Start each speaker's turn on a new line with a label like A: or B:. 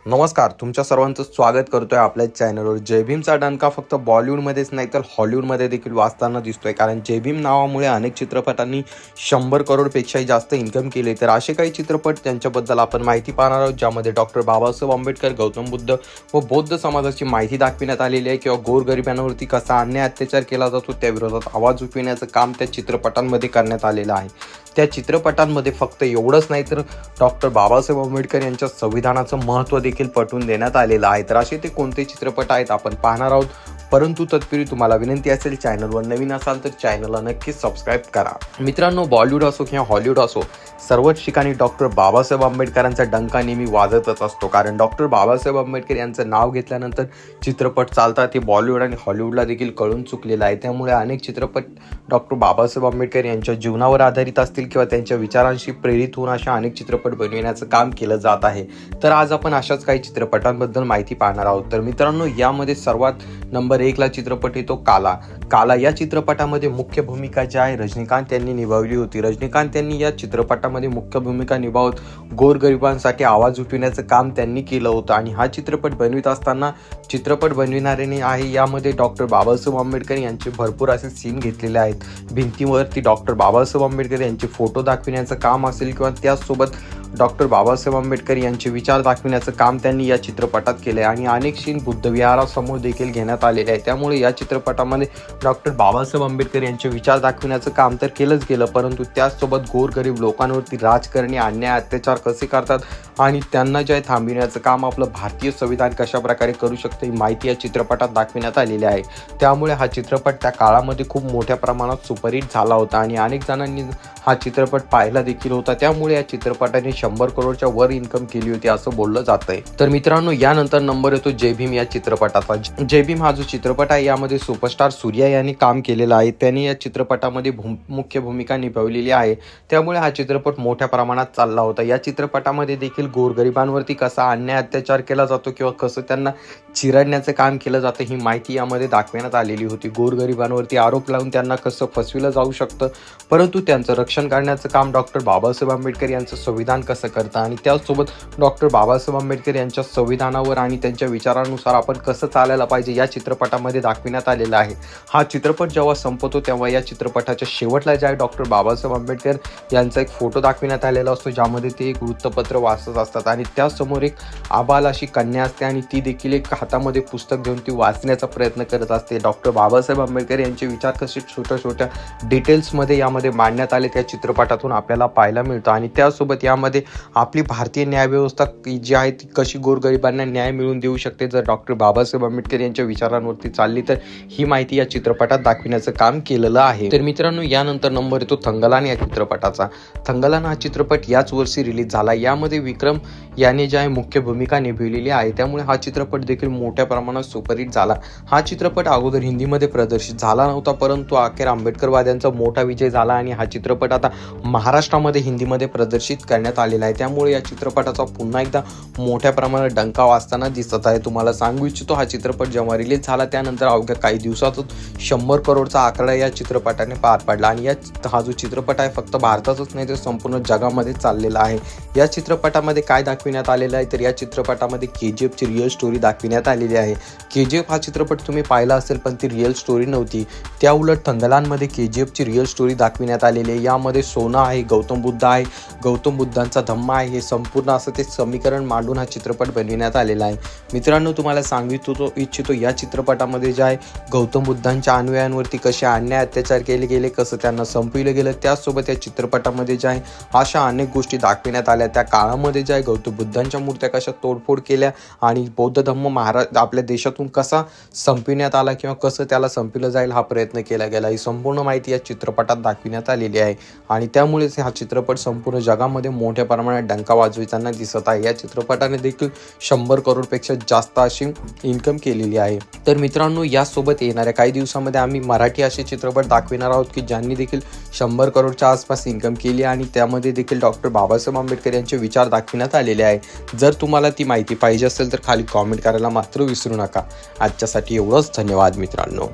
A: नमस्कार, तुमच्या सर्वांचं स्वागत करतोय आपल्या चॅनलवर। जय भीमचा डंका फक्त बॉलिवूडमध्येच नाही तर हॉलिवूडमध्ये देखील वाजताना दिसतोय, कारण जय भीम नावामुळे अनेक चित्रपटांनी 100 करोडपेक्षाही जास्त इन्कम केले। तर असे काही चित्रपट त्यांच्याबद्दल आपण माहिती पाहणार आहोत, ज्यामध्ये डॉक्टर बाबासाहेब आंबेडकर, गौतम बुद्ध व बौद्ध समाजाची माहिती दाखविण्यात आलेली आहे, किंवा गोरगरिबांवरती कसा अन्याय अत्याचार केला जातो त्या विरोधात आवाज उठविण्याचं काम त्या चित्रपटांमध्ये करण्यात आलेलं आहे। त्या चित्रपटांमध्ये फक्त एवढंच नाही तर डॉक्टर बाबासाहेब आंबेडकर यांच्या संविधानाचं महत्त्व देखील पटवून देण्यात आलेलं आहे। तर असे ते कोणते चित्रपट आहेत आपण पाहणार आहोत, परंतु तत्पूर्वी तुम्हाला विनंती असेल, चॅनलवर नवीन असाल तर चॅनलला नक्कीच सबस्क्राईब करा। मित्रांनो, बॉलिवूड असो किंवा हॉलिवूड असो, सर्वच ठिकाणी डॉक्टर बाबासाहेब आंबेडकरांचा डंका नेहमी वाजतच असतो, कारण डॉक्टर बाबासाहेब आंबेडकर यांचं नाव घेतल्यानंतर चित्रपट चालतात हे बॉलिवूड आणि हॉलिवूडला देखील कळून चुकलेलं आहे। त्यामुळे अनेक चित्रपट डॉक्टर बाबासाहेब आंबेडकर यांच्या जीवनावर आधारित असतील किंवा त्यांच्या विचारांशी प्रेरित होऊन अशा अनेक चित्रपट बनविण्याचं काम केलं जात आहे। तर आज आपण अशाच काही चित्रपटांबद्दल माहिती पाहणार आहोत। तर मित्रांनो, यामध्ये सर्वात नंबर 1 ला चित्रपट येतो काला। या चित्रपटामध्ये मुख्य भूमिका जी आहे रजनीकांत यांनी निभावली होती। रजनीकांत यांनी या चित्रपटामध्ये मुख्य भूमिका निभावत गोरगरिबांसाठी आवाज उठविण्याचं काम त्यांनी केलं होतं, आणि हा चित्रपट बनवित असताना चित्रपट बनविणाऱ्याने आहे यामध्ये डॉक्टर बाबासाहेब आंबेडकर यांचे भरपूर असे सीन घेतलेले आहेत। भिंतीवरती डॉक्टर बाबासाहेब आंबेडकर यांचे फोटो दाखविण्याचं काम असेल किंवा त्याचसोबत डॉक्टर बाबासाहेब आंबेडकर यांचे विचार दाखविण्याचं काम त्यांनी या चित्रपटात केले, आणि अनेक सीन बुद्धविहारासमोर देखील घेण्यात आलेले आहे। त्यामुळे या चित्रपटामध्ये डॉक्टर बाबासाहेब आंबेडकर यांचे विचार दाखविण्याचं काम तर केलंच गेलं, परंतु त्याचसोबत गोरगरीब लोकांवरती राजकारणी अन्याय अत्याचार कसे करतात आणि त्यांना जे थांबविण्याचं काम आपलं भारतीय संविधान कशा प्रकारे करू शकते ही माहिती या चित्रपटात दाखविण्यात आलेली आहे। त्यामुळे हा चित्रपट त्या काळामध्ये खूप मोठ्या प्रमाणात सुपरहिट झाला होता, आणि अनेक जणांनी हा चित्रपट पाहिला देखील होता। त्यामुळे या चित्रपटाने 100 करोडच्या वर इन्कम केली होती असं बोललं जातंय। तर मित्रांनो, यानंतर नंबर येतो जय भीम या चित्रपटाचा। जय भीम हा जो चित्रपट आहे यामध्ये सुपरस्टार सूर्या यांनी काम केलेलं आहे। त्यांनी या चित्रपटामध्ये मुख्य भूमिका निभावलेली आहे, त्यामुळे हा चित्रपट मोठ्या प्रमाणात चालला होता। या चित्रपटामध्ये देखील गोरगरिबांवरती कसा अन्याय अत्याचार केला जातो किंवा कसं त्यांना चिरडण्याचं काम केलं जातं ही माहिती यामध्ये दाखवण्यात आलेली होती। गोरगरिबांवरती आरोप लावून त्यांना कसं फसविलं जाऊ शकतं, परंतु त्यांचं रक्षण करण्याचं काम डॉक्टर बाबासाहेब आंबेडकर यांचं संविधान कसं करतं, आणि त्याचसोबत डॉक्टर बाबासाहेब आंबेडकर यांच्या संविधानावर आणि त्यांच्या विचारानुसार आपण कसं चालायला पाहिजे या चित्रपटामध्ये दाखविण्यात आलेलं आहे। हा चित्रपट जेव्हा संपतो तेव्हा या चित्रपटाच्या शेवटला जे आहे डॉक्टर बाबासाहेब आंबेडकर यांचा एक फोटो दाखविण्यात आलेला असतो, ज्यामध्ये ते एक वृत्तपत्र वाचत असतात, आणि त्यासमोर एक आबाल अशी कन्या असते, आणि ती देखील एक हातामध्ये पुस्तक घेऊन ती वाचण्याचा प्रयत्न करत असते। डॉक्टर बाबासाहेब आंबेडकर यांचे विचार कसे छोट्या डिटेल्समध्ये यामध्ये मांडण्यात आले त्या चित्रपटातून आपल्याला पाहायला मिळतं, आणि त्यासोबत यामध्ये आपली भारतीय न्यायव्यवस्था जी आहे ती कशी गोरगरिबांना न्याय मिळवून देऊ शकते जर डॉक्टर बाबासाहेब आंबेडकर यांच्या विचारांवरती चालली, तर ही माहिती या चित्रपटात दाखविण्याचं काम केलेलं आहे। तर मित्रांनो, यानंतर नंबर येतो थंगलान या चित्रपटाचा। थंगलान हा चित्रपट याच वर्षी रिलीज झाला। यामध्ये विक्रम याने जे आहे मुख्य भूमिका निभावलेली आहे, त्यामुळे हा चित्रपट देखील मोठ्या प्रमाणात सुपरहिट झाला। हा चित्रपट अगोदर हिंदीमध्ये प्रदर्शित झाला नव्हता, परंतु अखेर आंबेडकरवाद्यांचा मोठा विजय झाला, आणि हा चित्रपट आता महाराष्ट्रामध्ये हिंदीमध्ये प्रदर्शित करण्यात आलेला आहे। त्यामुळे या चित्रपटाचा पुन्हा एकदा मोठ्या प्रमाणात डंका वाजताना दिसत आहे। तुम्हाला सांगू इच्छितो, हा चित्रपट जेव्हा रिलीज झाला त्यानंतर अवघ्या काही दिवसातच 100 करोडचा आकडा या चित्रपटाने पार पडला, आणि हा जो चित्रपट आहे फक्त भारतातच नाही तर संपूर्ण जगामध्ये चाललेला आहे। या चित्रपटामध्ये काय दाखविण्यात आलेलं आहे, तर या चित्रपटामध्ये KGF ची रिअल स्टोरी दाखविण्यात आलेली आहे। KGF हा चित्रपट तुम्ही पाहिला असेल, पण ती रिअल स्टोरी नव्हती। त्या उलट थंगलानमध्ये KGF ची रिअल स्टोरी दाखविण्यात आलेली आहे। यामध्ये सोना आहे, गौतम बुद्ध आहे, गौतम बुद्धांचा धम्मा आहे, हे संपूर्ण असं ते समीकरण मांडून हा चित्रपट बनविण्यात आलेला आहे। मित्रांनो, तुम्हाला सांगितलो इच्छितो, या चित्रपटामध्ये जे आहे गौतम बुद्धांच्या अनुयायांवरती कसे अन्याय अत्याचार केले गेले, कसं त्यांना संपविलं गेलं, त्याचसोबत या चित्रपटामध्ये जे आहे अशा अनेक गोष्टी दाखविण्यात आल्या। त्या काळामध्ये जे आहे गौतम बुद्धांच्या मूर्त्या कशा तोडफोड केल्या, आणि बौद्ध धम्म आपल्या देशातून कसा संपविण्यात आला किंवा कसं त्याला संपविलं जाईल हा प्रयत्न केला गेला, ही संपूर्ण माहिती या चित्रपटात दाखविण्यात आलेली आहे, आणि त्यामुळेच हा चित्रपट संपूर्ण जगामध्ये मोठ्या प्रमाणात डंका वाजविताना दिसत आहे। या चित्रपटाने देखील 100 करोडपेक्षा जास्त अशी इन्कम केलेली आहे। तर मित्रांनो, यासोबत येणाऱ्या काही दिवसामध्ये आम्ही मराठी असे चित्रपट दाखविणार आहोत की ज्यांनी देखील 100 करोडच्या आसपास इन्कम केली, आणि त्यामध्ये देखील डॉक्टर बाबासाहेब आंबेडकर यांचे विचार दाखविण्यात आलेले आहे। जर तुम्हाला ती माहिती पाहिजे असेल तर खाली कॉमेंट करायला मात्र विसरू नका। आजच्यासाठी एवढंच, धन्यवाद मित्रांनो।